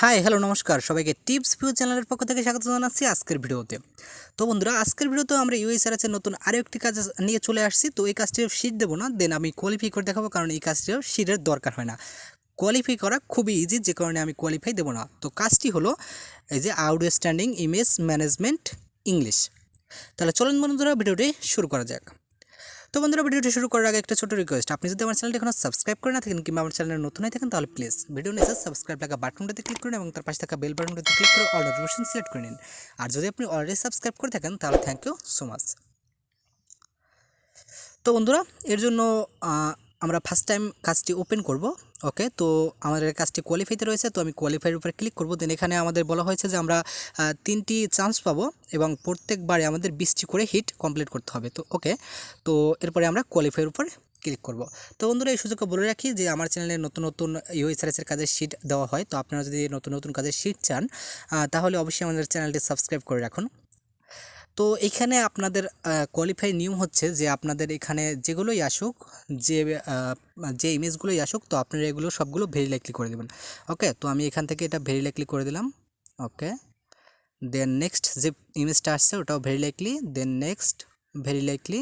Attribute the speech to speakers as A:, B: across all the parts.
A: Hi hello নমস্কার সবাইকে tips view চ্যানেলের পক্ষ থেকে স্বাগত জানাচ্ছি আজকের ভিডিওতে। তো বন্ধুরা আজকের ভিডিওতে আমরা ইউএসআরএস এর নতুন আরও একটি কাজ নিয়ে চলে আসছি। তো এই কাজটিও শিট দেবো না, দেন আমি কোয়ালিফাই করে দেখাবো, কারণ এই কাজটিও শিটের দরকার হয় না। কোয়ালিফাই করা খুবই ইজি, যে কারণে আমি কোয়ালিফাই দেবো না। তো কাজটি হলো এই যে আউটস্ট্যান্ডিং ইমেজ ম্যানেজমেন্ট ইংলিশ। তাহলে চলুন বন্ধুরা ভিডিওটি শুরু করা যাক। তো বন্ধুরা ভিডিওটি শুরু করার আগে একটা ছোট রিকোয়েস্ট, আপনি যদি আমার চ্যানেলটি এখনো সাবস্ক্রাইব করে না থাকেন কিংবা আমার চ্যানেলে নতুন হয়ে থাকেন, তাহলে প্লিজ ভিডিও নিচে সাবস্ক্রাইব লাগা বাটনটাতে ক্লিক করুন এবং তার পাশে থাকা বেল বাটনটাতে ক্লিক করে অল নোটিফিকেশন সিলেক্ট করে নিন। আর যদি আপনি অলরেডি সাবস্ক্রাইব করে থাকেন তাহলে থ্যাংক ইউ সো মাচ। তো বন্ধুরা এর জন্য আমরা ফার্স্ট টাইম কাজটি ওপেন করব। ওকে, তো আমাদের কাজটি কোয়ালিফাইতে রয়েছে, তো আমি কোয়ালিফাইয়ের উপরে ক্লিক করব। দেন এখানে আমাদের বলা হয়েছে যে আমরা 3টি চান্স পাবো এবং প্রত্যেকবারে আমাদের 20টি করে হিট কমপ্লিট করতে হবে। তো ওকে, তো এরপরে আমরা কোয়ালিফাইয়ের উপরে ক্লিক করব। তো বন্ধুরা এই সুযোগে বলে রাখি যে আমার চ্যানেলে নতুন নতুন ইউএসআরএসের কাজের শিট দেওয়া হয়। তো আপনারা যদি নতুন নতুন কাজের শিট চান তাহলে অবশ্যই আমাদের চ্যানেলটি সাবস্ক্রাইব করে রাখুন। তো এখানে আপনাদের কোয়ালিফাই নিয়ম হচ্ছে যে আপনাদের এখানে যেগুলোই আসুক, যে ইমেজগুলোই আসুক, তো আপনারা এগুলো সবগুলো ভেরি লাইকলি করে দেবেন। ওকে, তো আমি এখান থেকে এটা ভেরি লাইকলি করে দিলাম। ওকে, দেন নেক্সট যে ইমেজটা আসছে ওটাও very likely, then next very likely.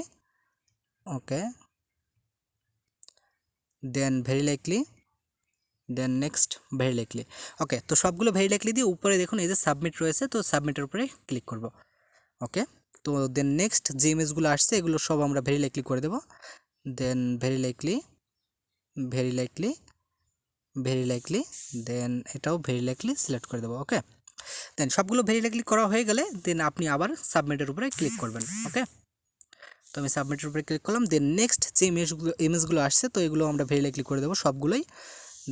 A: Okay, then very likely, then next very likely. Okay, তো সবগুলো ভেরি লাইকলি দিয়ে উপরে দেখুন এই যে সাবমিট রয়েছে, তো সাবমিটের উপরে ক্লিক করব। ওকে, তো দেন নেক্সট যে ইমেজগুলো আসছে এগুলো সব আমরা ভেরি লাইকলি করে দেব। Then very likely, very likely, very likely, then এটাও ভেরি লাইকলি সিলেক্ট করে দেবো। ওকে, দেন সবগুলো ভেরি লাইকলি করা হয়ে গেলে দেন আপনি আবার সাবমিটের উপরে ক্লিক করবেন। ওকে, তো আমি সাবমিটের উপরে ক্লিক করলাম। দেন নেক্সট যে ইমেজগুলো আসছে তো এগুলো আমরা ভেরি লাইকলি করে দেবো সবগুলোই।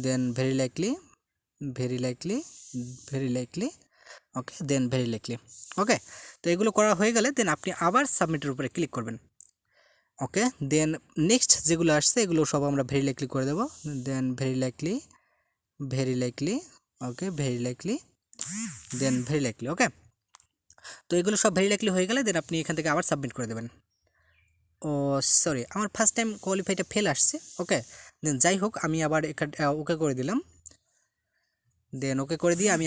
A: Then very likely, very likely, very likely. Okay, then very likely. Okay, তো এগুলো করা হয়ে গেলে দেন আপনি আবার সাবমিটের উপরে ক্লিক করবেন। ওকে, দেন নেক্সট যেগুলো আসছে এগুলো সব আমরা ভেরি লাইকলি করে দেবো। Then very likely, very likely, ওকে, very likely, then very likely. Okay, তো এগুলো সব ভেরি লাইকলি হয়ে গেলে দেন আপনি এখান থেকে আবার সাবমিট করে দেবেন। ও সরি, আমার ফার্স্ট টাইম কোয়ালিফাইটা ফেল আসছে। ওকে, দেন যাই হোক আমি আবার ওকে করে দিলাম। দেন ওকে করে দিয়ে আমি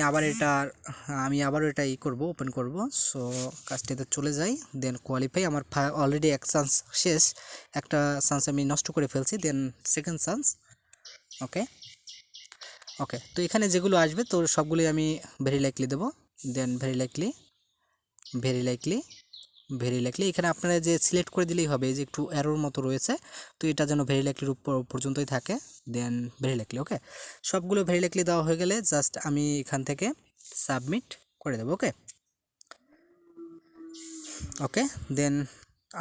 A: আবার এটা করবো, ওপেন করব। সো কাজটিতে চলে যাই। দেন কোয়ালিফাই আমার অলরেডি এক চান্স শেষ, একটা চান্স আমি নষ্ট করে ফেলছি। Then second chance. ওকে, ওকে, তো এখানে যেগুলো আসবে তো সবগুলোই আমি ভেরি লাইকলি দেবো। Then very likely, very likely, very likely. এখানে আপনারা যে সিলেক্ট করে দিলেই হবে, যে একটু অ্যারোর মতো রয়েছে, তো এটা যেন ভেরি লাইকলির উপর পর্যন্তই থাকে। দেন ভেরি লাইকলি। ওকে, সবগুলো ভেরি লাইকলি দেওয়া হয়ে গেলে জাস্ট আমি এখান থেকে সাবমিট করে দেবো। ওকে, ওকে, দেন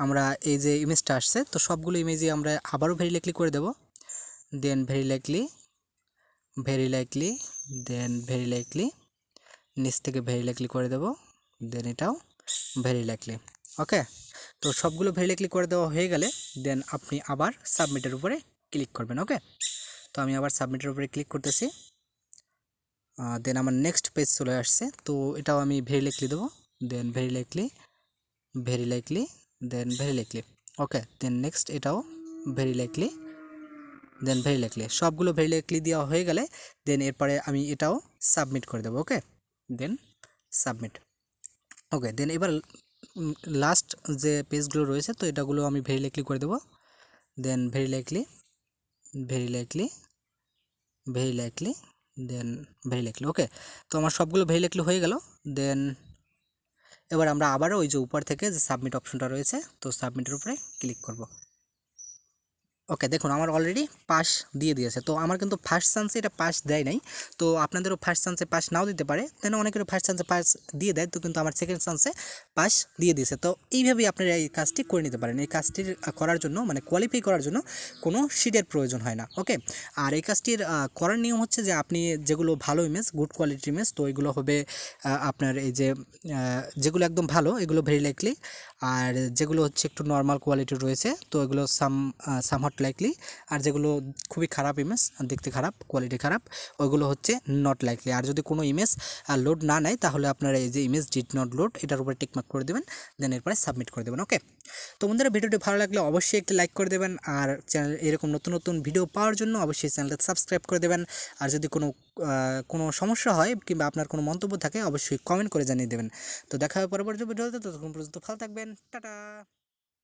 A: আমরা এই যে ইমেজটা আসছে তো সবগুলো ইমেজই আমরা আবারও ভেরি লাইকলি করে দেবো। Then very likely, very likely, then very likely, নিচ থেকে ভেরি লাইকলি করে দেবো। দেন এটাও ভেরি লাইকলি। ওকে, তো সবগুলো ভেরি লাইকলি করে দেওয়া হয়ে গেলে দেন আপনি আবার সাবমিটের উপরে ক্লিক করবেন। ওকে, তো আমি আবার সাবমিটের উপরে ক্লিক করতেছি। দেন আমার নেক্সট পেজ চলে আসছে, তো এটাও আমি ভেরি লাইকলি দেবো। Then very likely, very likely, then very likely. Okay, দেন নেক্সট এটাও very likely, then very likely. সবগুলো ভেরি লাইকলি দেওয়া হয়ে গেলে দেন এরপরে আমি এটাও সাবমিট করে দেবো। ওকে, দেন সাবমিট। ওকে, দেন এবার লাস্ট যে পেজগুলো রয়েছে তো এটাগুলো আমি ভেরি লাইকলি করে দেবো। Then very likely, very likely, very likely, then very likely. Okay, তো আমার সবগুলো ভেরি লাইকলি হয়ে গেল। দেন এবার আমরা আবারও ওই যে উপর থেকে যে সাবমিট অপশনটা রয়েছে তো সাবমিটের উপরে ক্লিক করব। ওকে, দেখুন আমার অলরেডি পাস দিয়ে দিয়েছে। তো আমার কিন্তু ফার্স্ট চান্সে এটা পাস দেয় নাই, তো আপনাদেরও ফার্স্ট চান্সে পাস নাও দিতে পারে, দেন অনেকেরও ফার্স্ট চান্সে পাস দিয়ে দেয়, তো কিন্তু আমার সেকেন্ড চান্সে পাস দিয়ে দিয়েছে। তো এইভাবেই আপনারা এই কাজটি করে নিতে পারেন। এই কাজটির করার জন্য মানে কোয়ালিফাই করার জন্য কোনো শিটের প্রয়োজন হয় না। ওকে, আর এই কাজটির করার নিয়ম হচ্ছে যে আপনি যেগুলো ভালো ইমেজ, গুড কোয়ালিটির ইমেজ, তো এগুলো হবে আপনার এই যে যেগুলো একদম ভালো এগুলো ভেরি লাইকলি, আর যেগুলো হচ্ছে একটু নর্মাল কোয়ালিটির রয়েছে তো এগুলো সামহট লাইকলি, আর যেগুলো খুবই খারাপ ইমেজ, দেখতে খারাপ, কোয়ালিটি খারাপ, ওইগুলো হচ্ছে নট লাইকলি। আর যদি কোনো ইমেজ লোড না নেয় তাহলে আপনারা এই যে ইমেজ ডিড নট লোড এটার উপরে টিকমার্ক করে দেবেন, দেন এরপরে সাবমিট করে দেবেন। ওকে, তো বন্ধুরা ভিডিওটি ভালো লাগলে অবশ্যই একটি লাইক করে দেবেন, আর চ্যানেল এরকম নতুন নতুন ভিডিও পাওয়ার জন্য অবশ্যই চ্যানেলটা সাবস্ক্রাইব করে দেবেন। আর যদি কোনো সমস্যা হয় কিংবা আপনার কোনো মন্তব্য থাকে অবশ্যই কমেন্ট করে জানিয়ে দেবেন। তো দেখা হবে পরবর্তী ভিডিওতে, ততক্ষণ পর্যন্ত ভালো থাকবেন, টাটা।